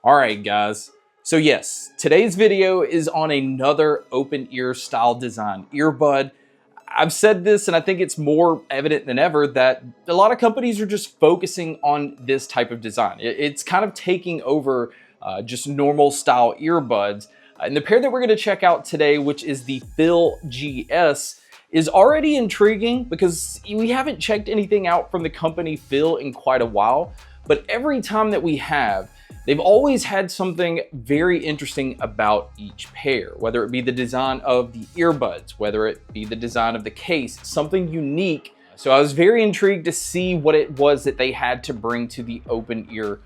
All right, guys. So yes, today's video is on another open ear style design earbud. I've said this, and I think it's more evident than ever that a lot of companies are just focusing on this type of design. It's kind of taking over just normal style earbuds. And the pair that we're going to check out today, which is the FIIL GS, is already intriguing because we haven't checked anything out from the company FIIL in quite a while. But every time that we have, they've always had something very interesting about each pair, whether it be the design of the earbuds, whether it be the design of the case, something unique. So I was very intrigued to see what it was that they had to bring to the open ear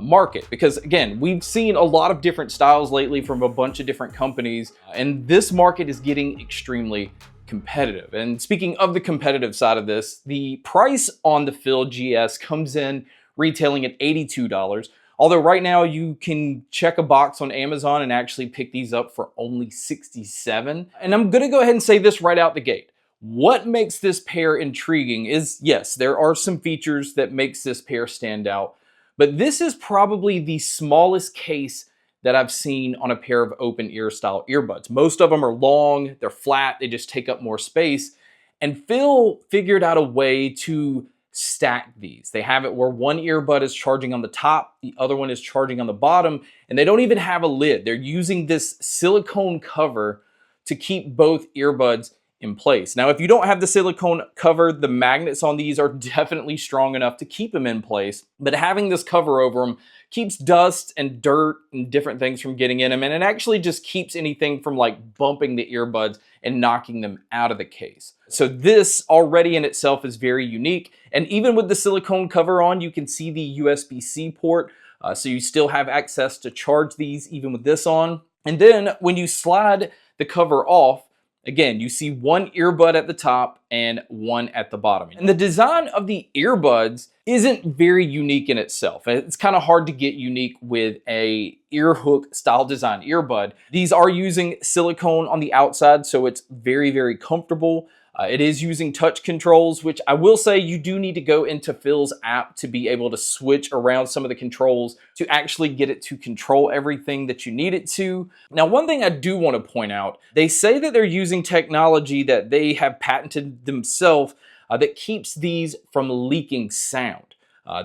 market, because again, we've seen a lot of different styles lately from a bunch of different companies, and this market is getting extremely competitive. And speaking of the competitive side of this, the price on the FIIL GS comes in retailing at $82. Although right now you can check a box on Amazon and actually pick these up for only $67. And I'm gonna go ahead and say this right out the gate. What makes this pair intriguing is, yes, there are some features that makes this pair stand out, but this is probably the smallest case that I've seen on a pair of open ear style earbuds. Most of them are long, they're flat, they just take up more space. And FIIL figured out a way to stack these. They have it where one earbud is charging on the top, the other one is charging on the bottom, and they don't even have a lid. They're using this silicone cover to keep both earbuds in place. Now, if you don't have the silicone cover, the magnets on these are definitely strong enough to keep them in place, but having this cover over them keeps dust and dirt and different things from getting in them, and it actually just keeps anything from like bumping the earbuds and knocking them out of the case. So this already in itself is very unique, and even with the silicone cover on, you can see the USB-C port, so you still have access to charge these even with this on. And then when you slide the cover off, again, you see one earbud at the top and one at the bottom. And the design of the earbuds isn't very unique in itself. It's kind of hard to get unique with a ear hook style design earbud. These are using silicone on the outside, so it's very, very comfortable. It is using touch controls, which I will say you do need to go into FIIL's app to be able to switch around some of the controls to actually get it to control everything that you need it to. Now, one thing I do want to point out, they say that they're using technology that they have patented themselves that keeps these from leaking sound.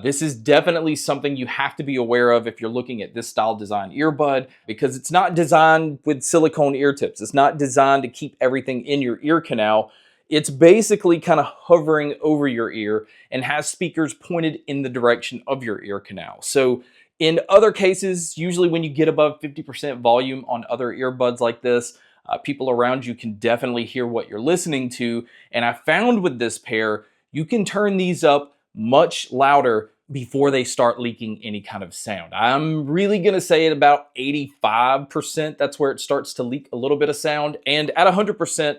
This is definitely something you have to be aware of if you're looking at this style design earbud, because it's not designed with silicone ear tips. It's not designed to keep everything in your ear canal. It's basically kind of hovering over your ear and has speakers pointed in the direction of your ear canal. So in other cases, usually when you get above 50% volume on other earbuds like this, people around you can definitely hear what you're listening to. And I found with this pair, you can turn these up much louder before they start leaking any kind of sound. I'm really gonna say at about 85%, that's where it starts to leak a little bit of sound. And at 100%,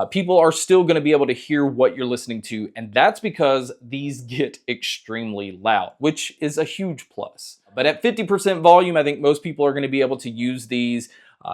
people are still going to be able to hear what you're listening to, and that's because these get extremely loud, which is a huge plus. But at 50% volume, I think most people are going to be able to use these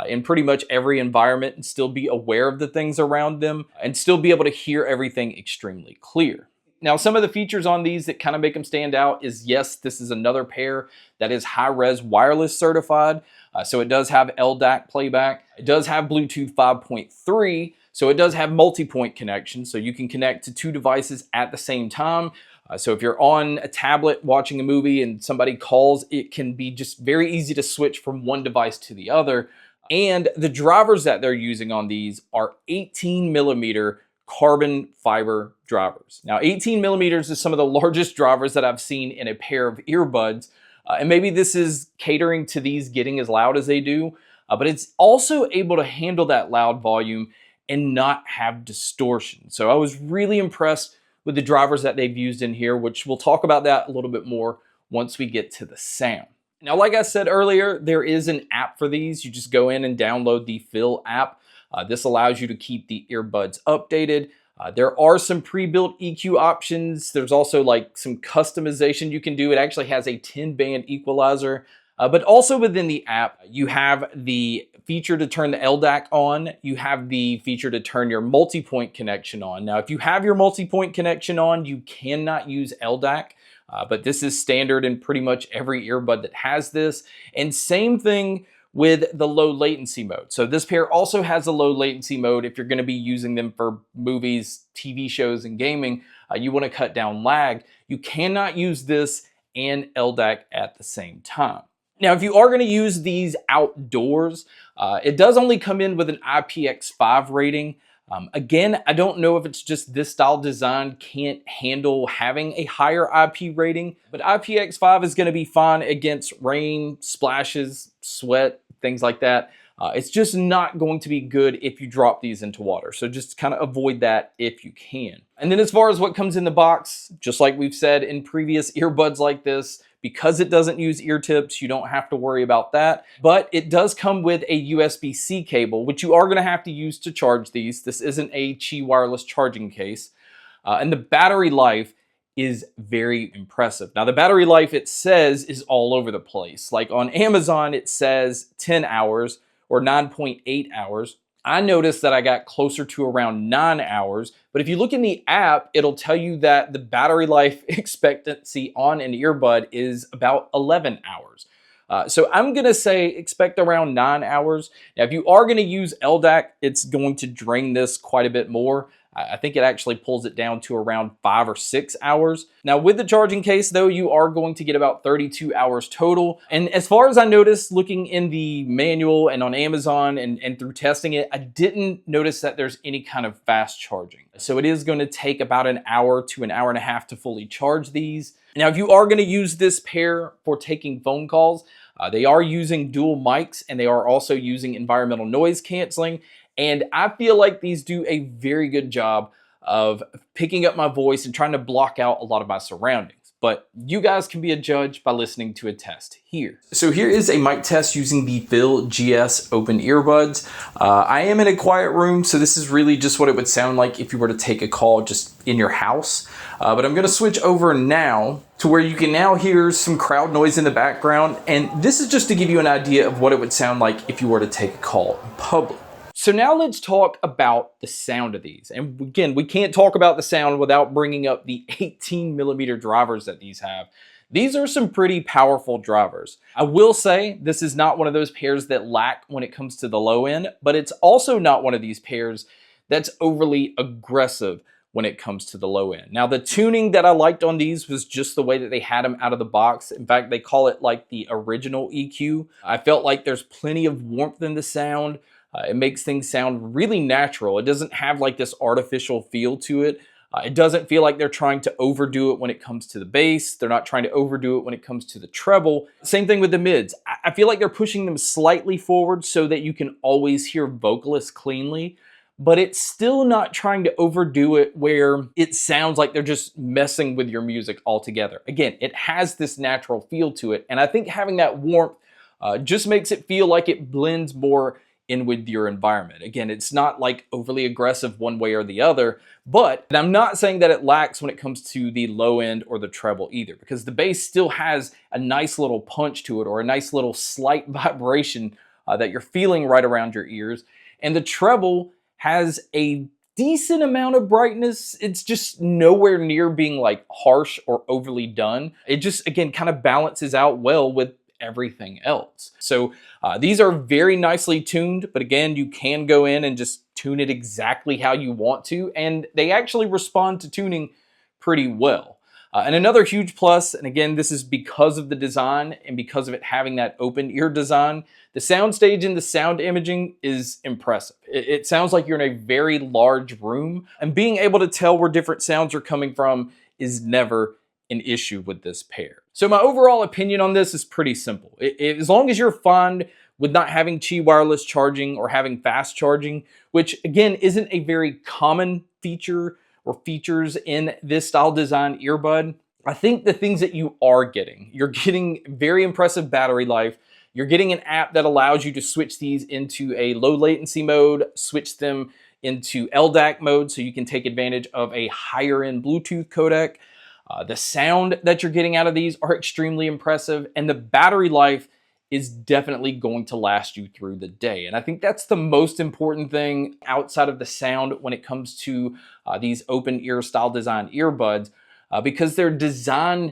in pretty much every environment and still be aware of the things around them and still be able to hear everything extremely clear. Now, some of the features on these that kind of make them stand out is, yes, this is another pair that is high-res wireless certified. So it does have LDAC playback. It does have Bluetooth 5.3. So it does have multi-point connection, so you can connect to two devices at the same time. So if you're on a tablet watching a movie and somebody calls, it can be just very easy to switch from one device to the other. And the drivers that they're using on these are 18 millimeter carbon fiber drivers. Now, 18 millimeters is some of the largest drivers that I've seen in a pair of earbuds. And maybe this is catering to these getting as loud as they do, but it's also able to handle that loud volume and not have distortion. So I was really impressed with the drivers that they've used in here, which we'll talk about that a little bit more once we get to the sound. Now, like I said earlier, there is an app for these. You just go in and download the FIIL app. This allows you to keep the earbuds updated. There are some pre-built EQ options. There's also like some customization you can do. It actually has a 10-band equalizer. But also within the app, you have the feature to turn the LDAC on. You have the feature to turn your multi-point connection on. Now, if you have your multi-point connection on, you cannot use LDAC. but this is standard in pretty much every earbud that has this. And same thing with the low latency mode. So this pair also has a low latency mode if you're going to be using them for movies, TV shows, and gaming. You want to cut down lag. You cannot use this and LDAC at the same time. Now, if you are going to use these outdoors, it does only come in with an IPX5 rating. Again, I don't know if it's just this style design can't handle having a higher IP rating, but IPX5 is going to be fine against rain, splashes, sweat, things like that. It's just not going to be good if you drop these into water. So just kind of avoid that if you can. And then as far as what comes in the box, just like we've said in previous earbuds like this, because it doesn't use ear tips, you don't have to worry about that. But it does come with a USB-C cable, which you are going to have to use to charge these. This isn't a Qi wireless charging case. And the battery life is very impressive. Now, the battery life, it says, is all over the place. Like on Amazon, it says 10 hours or 9.8 hours. I noticed that I got closer to around 9 hours, but if you look in the app, it'll tell you that the battery life expectancy on an earbud is about 11 hours. So I'm gonna say expect around 9 hours. Now, if you are gonna use LDAC, it's going to drain this quite a bit more. I think it actually pulls it down to around 5 or 6 hours. Now, with the charging case though, you are going to get about 32 hours total. And as far as I noticed looking in the manual and on Amazon and through testing it, I didn't notice that there's any kind of fast charging. So it is going to take about an hour to an hour and a half to fully charge these. Now, if you are going to use this pair for taking phone calls, they are using dual mics and they are also using environmental noise canceling. And I feel like these do a very good job of picking up my voice and trying to block out a lot of my surroundings. But you guys can be a judge by listening to a test here. So here is a mic test using the FIIL GS open earbuds. I am in a quiet room, so this is really just what it would sound like if you were to take a call just in your house. But I'm gonna switch over now to where you can now hear some crowd noise in the background. And this is just to give you an idea of what it would sound like if you were to take a call in public. So now let's talk about the sound of these. And again, we can't talk about the sound without bringing up the 18mm drivers that these have. These are some pretty powerful drivers. I will say this is not one of those pairs that lack when it comes to the low end, but it's also not one of these pairs that's overly aggressive when it comes to the low end. Now, the tuning that I liked on these was just the way that they had them out of the box. In fact, they call it like the original EQ. I felt like there's plenty of warmth in the sound. It makes things sound really natural. It doesn't have like this artificial feel to it. It doesn't feel like they're trying to overdo it when it comes to the bass. They're not trying to overdo it when it comes to the treble. Same thing with the mids. I feel like they're pushing them slightly forward so that you can always hear vocalists cleanly, but it's still not trying to overdo it where it sounds like they're just messing with your music altogether. Again, it has this natural feel to it, and I think having that warmth just makes it feel like it blends more in with your environment. Again, it's not like overly aggressive one way or the other, but I'm not saying that it lacks when it comes to the low end or the treble either, because the bass still has a nice little punch to it or a nice little slight vibration that you're feeling right around your ears. And the treble has a decent amount of brightness. It's just nowhere near being like harsh or overly done. It just, again, kind of balances out well with everything else. So these are very nicely tuned, but again, you can go in and just tune it exactly how you want to, and they actually respond to tuning pretty well. And another huge plus, and again, this is because of the design and because of it having that open ear design, the soundstage and the sound imaging is impressive. It sounds like you're in a very large room, and being able to tell where different sounds are coming from is never an issue with this pair. So my overall opinion on this is pretty simple. As long as you're fine with not having Qi wireless charging or having fast charging, which again isn't a very common feature or features in this style design earbud, I think the things that you are getting, you're getting very impressive battery life. You're getting an app that allows you to switch these into a low latency mode, switch them into LDAC mode so you can take advantage of a higher end Bluetooth codec. The sound that you're getting out of these are extremely impressive, and the battery life is definitely going to last you through the day. And I think that's the most important thing outside of the sound when it comes to these open ear style design earbuds, because they're designed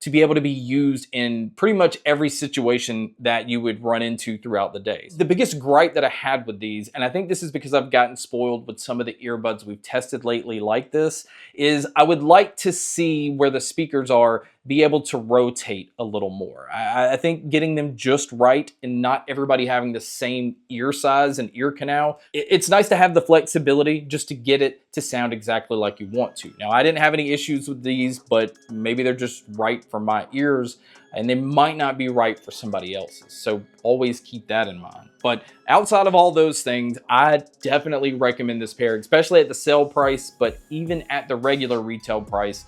to be able to be used in pretty much every situation that you would run into throughout the day. The biggest gripe that I had with these, and I think this is because I've gotten spoiled with some of the earbuds we've tested lately like this, is I would like to see where the speakers are be able to rotate a little more. I think getting them just right and not everybody having the same ear size and ear canal, it's nice to have the flexibility just to get it to sound exactly like you want to. Now, I didn't have any issues with these, but maybe they're just right for my ears and they might not be right for somebody else's. So always keep that in mind. But outside of all those things, I definitely recommend this pair, especially at the sale price, but even at the regular retail price.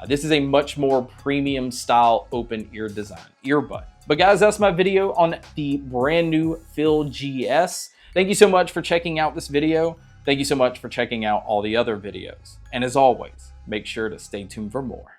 This is a much more premium style open ear design earbud. But guys, that's my video on the brand new FIIL GS. Thank you so much for checking out this video. Thank you so much for checking out all the other videos. And as always, make sure to stay tuned for more.